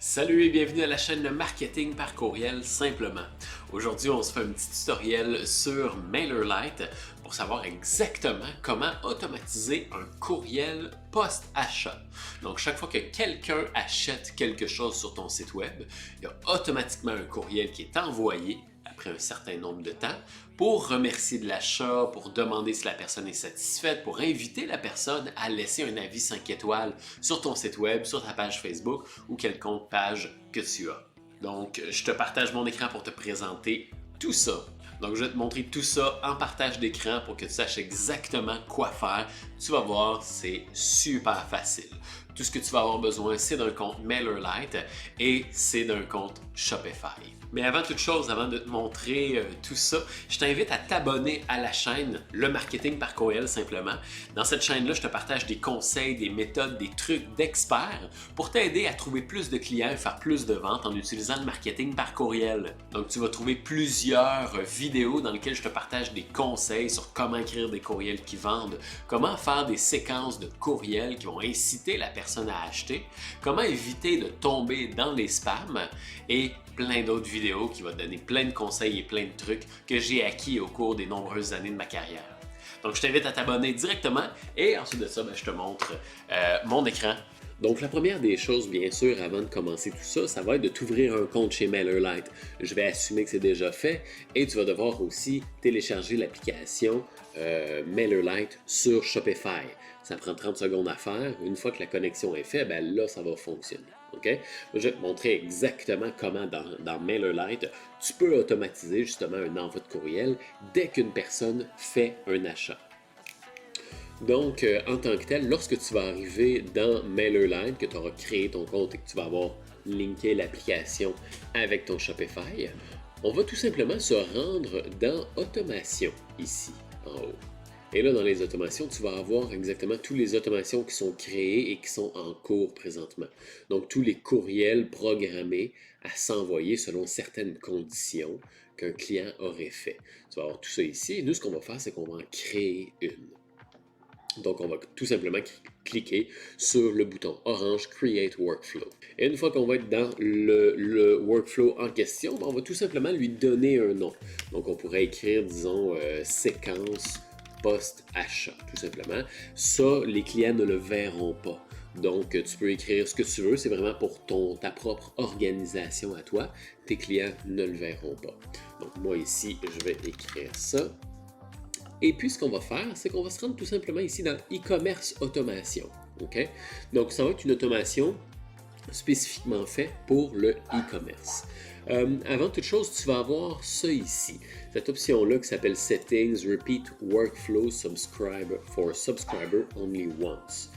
Salut et bienvenue à la chaîne de marketing par courriel simplement. Aujourd'hui, on se fait un petit tutoriel sur MailerLite pour savoir exactement comment automatiser un courriel post-achat. Donc, chaque fois que quelqu'un achète quelque chose sur ton site web, il y a automatiquement un courriel qui est envoyé après un certain nombre de temps pour remercier de l'achat, pour demander si la personne est satisfaite, pour inviter la personne à laisser un avis 5 étoiles sur ton site web, sur ta page Facebook ou quelconque page que tu as. Donc, je te partage mon écran pour te présenter tout ça. Donc, je vais te montrer tout ça en partage d'écran pour que tu saches exactement quoi faire. Tu vas voir, c'est super facile. Tout ce que tu vas avoir besoin, c'est d'un compte MailerLite et c'est d'un compte Shopify. Mais avant toute chose, avant de te montrer tout ça, je t'invite à t'abonner à la chaîne Le Marketing par courriel simplement. Dans cette chaîne-là, je te partage des conseils, des méthodes, des trucs d'experts pour t'aider à trouver plus de clients et faire plus de ventes en utilisant le marketing par courriel. Donc, tu vas trouver plusieurs vidéos dans lesquelles je te partage des conseils sur comment écrire des courriels qui vendent, comment faire des séquences de courriels qui vont inciter la personne à acheter, comment éviter de tomber dans les spams et plein d'autres vidéos qui vont te donner plein de conseils et plein de trucs que j'ai acquis au cours des nombreuses années de ma carrière. Donc, je t'invite à t'abonner directement et ensuite de ça, je te montre mon écran. Donc, la première des choses, bien sûr, avant de commencer tout ça, ça va être de t'ouvrir un compte chez MailerLite. Je vais assumer que c'est déjà fait et tu vas devoir aussi télécharger l'application MailerLite sur Shopify. Ça prend 30 secondes à faire. Une fois que la connexion est faite, là, ça va fonctionner. Okay? Je vais te montrer exactement comment dans MailerLite, tu peux automatiser justement un envoi de courriel dès qu'une personne fait un achat. Donc, en tant que tel, lorsque tu vas arriver dans MailerLite, que tu auras créé ton compte et que tu vas avoir linké l'application avec ton Shopify, on va tout simplement se rendre dans Automation, ici, en haut. Et là, dans les automations, tu vas avoir exactement toutes les automations qui sont créées et qui sont en cours présentement. Donc, tous les courriels programmés à s'envoyer selon certaines conditions qu'un client aurait fait. Tu vas avoir tout ça ici. Et nous, ce qu'on va faire, c'est qu'on va en créer une. Donc, on va tout simplement cliquer sur le bouton orange Create Workflow. Et une fois qu'on va être dans le workflow en question, on va tout simplement lui donner un nom. Donc, on pourrait écrire, disons, séquence post-achat, tout simplement. Ça, les clients ne le verront pas. Donc, tu peux écrire ce que tu veux, c'est vraiment pour ta propre organisation à toi. Tes clients ne le verront pas. Donc, moi ici, je vais écrire ça. Et puis, ce qu'on va faire, c'est qu'on va se rendre tout simplement ici dans e-commerce automation. Okay? Donc, ça va être une automation spécifiquement faite pour le e-commerce. Avant toute chose, tu vas avoir ça ici. Cette option-là qui s'appelle Settings, Repeat Workflow Subscriber for Subscriber Only Once.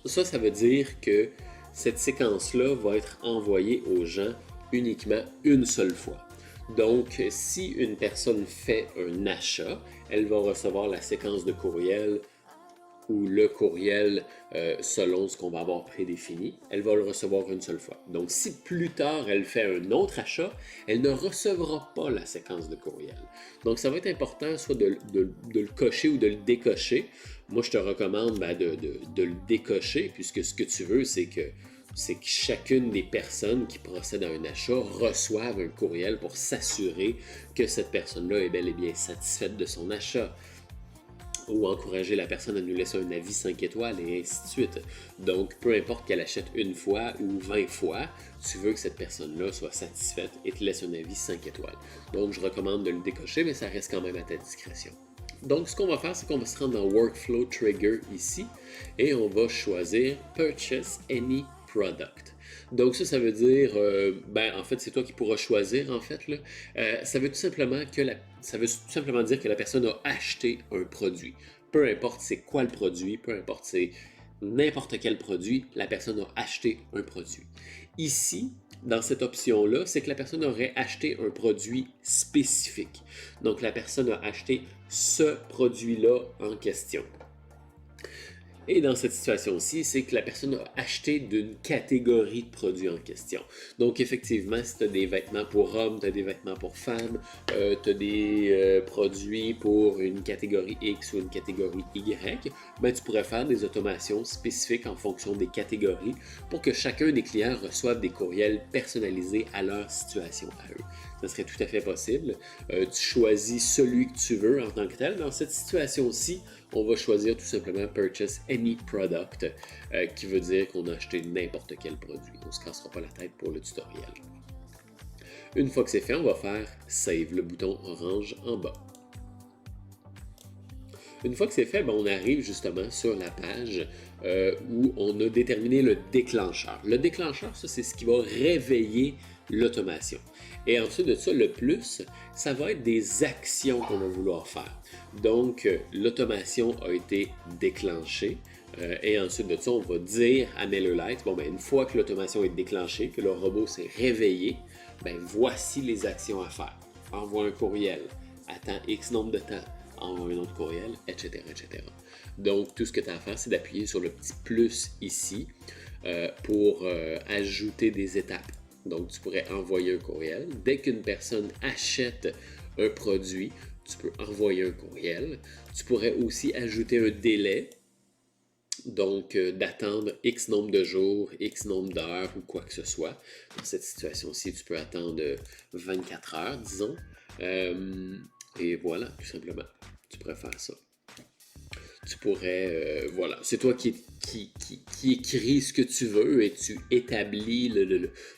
Ça veut dire que cette séquence-là va être envoyée aux gens uniquement une seule fois. Donc, si une personne fait un achat, elle va recevoir la séquence de courriel ou le courriel selon ce qu'on va avoir prédéfini. Elle va le recevoir une seule fois. Donc, si plus tard elle fait un autre achat, elle ne recevra pas la séquence de courriel. Donc, ça va être important soit de le cocher ou de le décocher. Moi, je te recommande de le décocher puisque ce que tu veux, c'est que chacune des personnes qui procèdent à un achat reçoivent un courriel pour s'assurer que cette personne-là est bel et bien satisfaite de son achat. Ou encourager la personne à nous laisser un avis 5 étoiles et ainsi de suite. Donc, peu importe qu'elle achète une fois ou 20 fois, tu veux que cette personne-là soit satisfaite et te laisse un avis 5 étoiles. Donc, je recommande de le décocher, mais ça reste quand même à ta discrétion. Donc, ce qu'on va faire, c'est qu'on va se rendre dans Workflow Trigger ici et on va choisir Purchase Any Product. Donc ça veut dire, en fait, c'est toi qui pourras choisir, en fait. Là. Ça veut tout simplement dire que la personne a acheté un produit. Peu importe c'est quoi le produit, peu importe c'est n'importe quel produit, la personne a acheté un produit. Ici, dans cette option-là, c'est que la personne aurait acheté un produit spécifique. Donc la personne a acheté ce produit-là en question. Et dans cette situation-ci, c'est que la personne a acheté d'une catégorie de produits en question. Donc effectivement, si tu as des vêtements pour hommes, tu as des vêtements pour femmes, tu as des produits pour une catégorie X ou une catégorie Y, ben, tu pourrais faire des automations spécifiques en fonction des catégories pour que chacun des clients reçoive des courriels personnalisés à leur situation à eux. Ça serait tout à fait possible. Tu choisis celui que tu veux en tant que tel. Dans cette situation-ci, on va choisir tout simplement Purchase Any Product, qui veut dire qu'on a acheté n'importe quel produit. On ne se cassera pas la tête pour le tutoriel. Une fois que c'est fait, on va faire Save, le bouton orange en bas. Une fois que c'est fait, ben, on arrive justement sur la page où on a déterminé le déclencheur. Le déclencheur, ça, c'est ce qui va réveiller l'automation. Et ensuite de ça, le plus, ça va être des actions qu'on va vouloir faire. Donc, l'automation a été déclenchée. Et ensuite de ça, on va dire à MailerLite, bon, ben, une fois que l'automation est déclenchée, que le robot s'est réveillé, ben, voici les actions à faire. Envoie un courriel, attends X nombre de temps, envoie un autre courriel, etc., etc. Donc, tout ce que tu as à faire, c'est d'appuyer sur le petit plus ici pour ajouter des étapes. Donc, tu pourrais envoyer un courriel. Dès qu'une personne achète un produit, tu peux envoyer un courriel. Tu pourrais aussi ajouter un délai. Donc, d'attendre X nombre de jours, X nombre d'heures ou quoi que ce soit. Dans cette situation-ci, tu peux attendre 24 heures, disons. Et voilà, tout simplement. Tu pourrais faire ça. Tu pourrais, voilà, c'est toi qui écris ce que tu veux et tu établis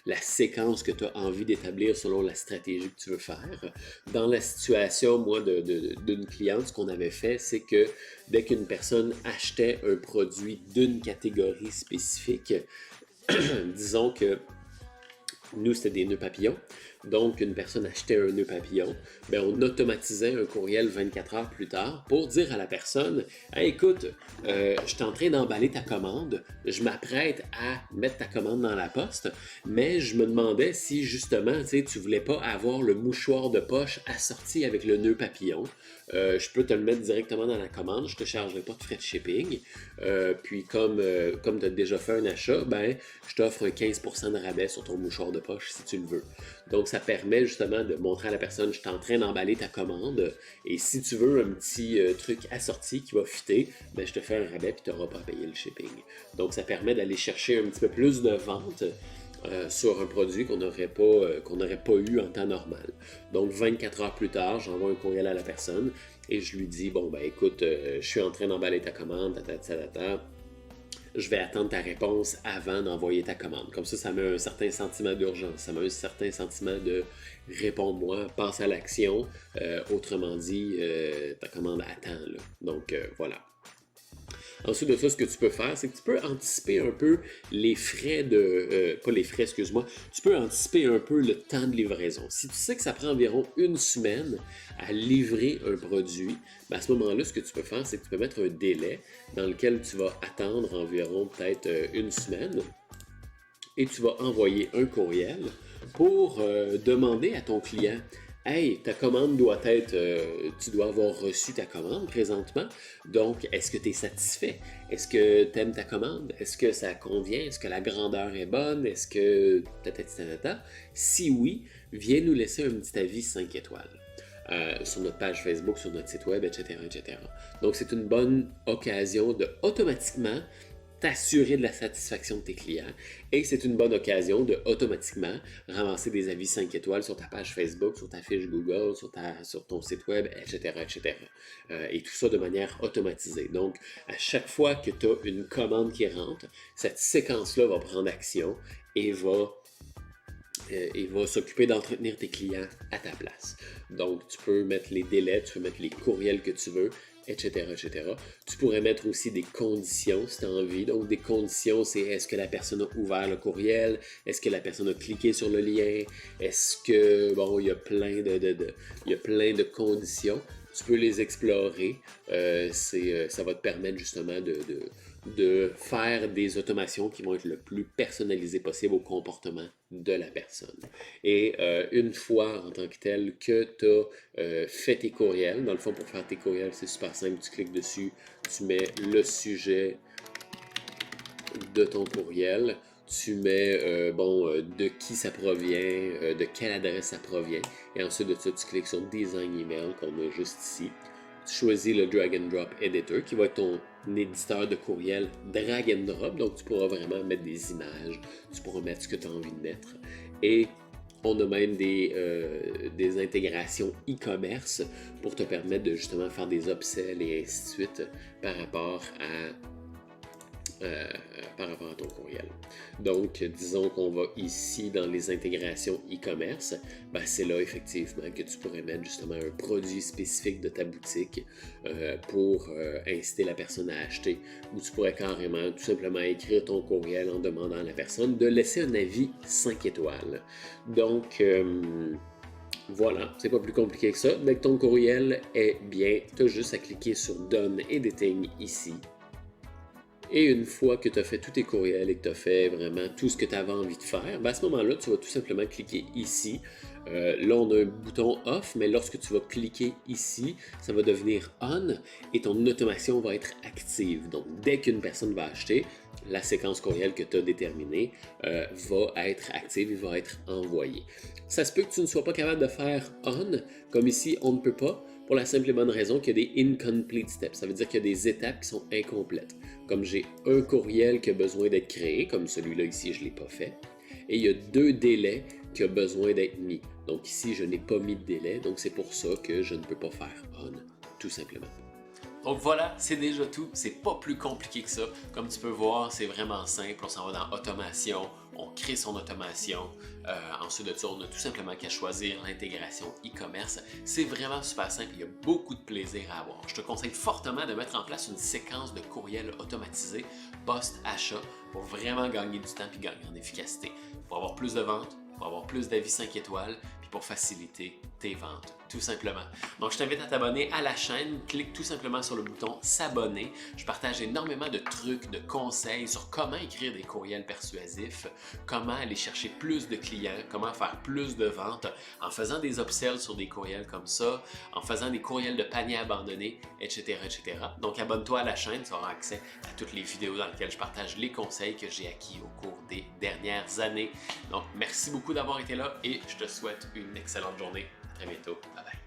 la séquence que tu as envie d'établir selon la stratégie que tu veux faire. Dans la situation, moi, d'une cliente, ce qu'on avait fait, c'est que dès qu'une personne achetait un produit d'une catégorie spécifique, disons que nous, c'était des nœuds papillons. Donc, une personne achetait un nœud papillon, bien, on automatisait un courriel 24 heures plus tard pour dire à la personne hey, écoute, je suis en train d'emballer ta commande, je m'apprête à mettre ta commande dans la poste, mais je me demandais si justement, tu voulais pas avoir le mouchoir de poche assorti avec le nœud papillon. Je peux te le mettre directement dans la commande, je ne te chargerai pas de frais de shipping. Puis comme tu as déjà fait un achat, ben, je t'offre un 15% de rabais sur ton mouchoir de poche si tu le veux. Donc, ça permet justement de montrer à la personne, je suis en train d'emballer ta commande et si tu veux un petit truc assorti qui va fitter, ben, je te fais un rabais et tu n'auras pas à payer le shipping. Donc, ça permet d'aller chercher un petit peu plus de ventes sur un produit qu'on n'aurait pas eu en temps normal. Donc, 24 heures plus tard, j'envoie un courriel à la personne et je lui dis, bon, ben écoute, je suis en train d'emballer ta commande, je vais attendre ta réponse avant d'envoyer ta commande. Comme ça met un certain sentiment d'urgence, ça met un certain sentiment de réponds-moi, passe à l'action. Autrement dit, ta commande attend. Là. Donc, voilà. Ensuite de ça, ce que tu peux faire, c'est que tu peux anticiper un peu les frais pas les frais, excuse-moi. Tu peux anticiper un peu le temps de livraison. Si tu sais que ça prend environ une semaine à livrer un produit, ben à ce moment-là, ce que tu peux faire, c'est que tu peux mettre un délai dans lequel tu vas attendre environ peut-être une semaine et tu vas envoyer un courriel pour demander à ton client hey, ta commande doit être, tu dois avoir reçu ta commande présentement. Donc, est-ce que tu es satisfait? Est-ce que tu aimes ta commande? Est-ce que ça convient? Est-ce que la grandeur est bonne? Est-ce que... Si oui, viens nous laisser un petit avis 5 étoiles. Sur notre page Facebook, sur notre site web, etc., etc. Donc, c'est une bonne occasion de automatiquement t'assurer de la satisfaction de tes clients et c'est une bonne occasion de automatiquement ramasser des avis 5 étoiles sur ta page Facebook, sur ta fiche Google, sur ton site web, etc., etc. Et tout ça de manière automatisée. Donc, à chaque fois que tu as une commande qui rentre, cette séquence-là va prendre action et va s'occuper d'entretenir tes clients à ta place. Donc, tu peux mettre les délais, tu peux mettre les courriels que tu veux, etc., etc. Tu pourrais mettre aussi des conditions si tu as envie. Donc, des conditions, c'est est-ce que la personne a ouvert le courriel? Est-ce que la personne a cliqué sur le lien? Est-ce que, bon, il y a plein de conditions. Tu peux les explorer. Ça va te permettre justement de faire des automations qui vont être le plus personnalisées possible au comportement de la personne. Et une fois en tant que tel que tu as fait tes courriels, dans le fond pour faire tes courriels c'est super simple, tu cliques dessus, tu mets le sujet de ton courriel, tu mets de qui ça provient, de quelle adresse ça provient, et ensuite de ça, tu cliques sur Design Email qu'on a juste ici. Tu choisis le Drag and Drop Editor qui va être ton éditeur de courriel drag and drop, donc tu pourras vraiment mettre des images, tu pourras mettre ce que tu as envie de mettre. Et on a même des intégrations e-commerce pour te permettre de justement faire des upsells et ainsi de suite par rapport à ton courriel. Donc, disons qu'on va ici dans les intégrations e-commerce, ben c'est là effectivement que tu pourrais mettre justement un produit spécifique de ta boutique pour inciter la personne à acheter, ou tu pourrais carrément tout simplement écrire ton courriel en demandant à la personne de laisser un avis 5 étoiles. Donc, voilà, c'est pas plus compliqué que ça. Dès que ton courriel est bien, tu as juste à cliquer sur Done Editing ici. Et une fois que tu as fait tous tes courriels et que tu as fait vraiment tout ce que tu avais envie de faire, ben à ce moment-là, tu vas tout simplement cliquer ici. Là, on a un bouton off, mais lorsque tu vas cliquer ici, ça va devenir on et ton automation va être active. Donc, dès qu'une personne va acheter, la séquence courriel que tu as déterminée va être active et va être envoyée. Ça se peut que tu ne sois pas capable de faire on, comme ici, on ne peut pas, pour la simple et bonne raison qu'il y a des incomplete steps. Ça veut dire qu'il y a des étapes qui sont incomplètes. Comme j'ai un courriel qui a besoin d'être créé, comme celui-là ici, je ne l'ai pas fait, et il y a 2 délais qui ont besoin d'être mis. Donc ici, je n'ai pas mis de délai, donc c'est pour ça que je ne peux pas faire on, tout simplement. Donc voilà, c'est déjà tout. C'est pas plus compliqué que ça. Comme tu peux voir, c'est vraiment simple. On s'en va dans Automation, on crée son automation. Ensuite de ça, on a tout simplement qu'à choisir l'intégration e-commerce. C'est vraiment super simple. Il y a beaucoup de plaisir à avoir. Je te conseille fortement de mettre en place une séquence de courriels automatisés post-achat pour vraiment gagner du temps et gagner en efficacité. Pour avoir plus de ventes, pour avoir plus d'avis 5 étoiles, puis pour faciliter tes ventes, tout simplement. Donc, je t'invite à t'abonner à la chaîne. Clique tout simplement sur le bouton s'abonner. Je partage énormément de trucs, de conseils sur comment écrire des courriels persuasifs, comment aller chercher plus de clients, comment faire plus de ventes en faisant des upsells sur des courriels comme ça, en faisant des courriels de panier abandonnés, etc., etc. Donc, abonne-toi à la chaîne, tu auras accès à toutes les vidéos dans lesquelles je partage les conseils que j'ai acquis au cours des dernières années. Donc, merci beaucoup d'avoir été là et je te souhaite une excellente journée. À très bientôt. Bye bye.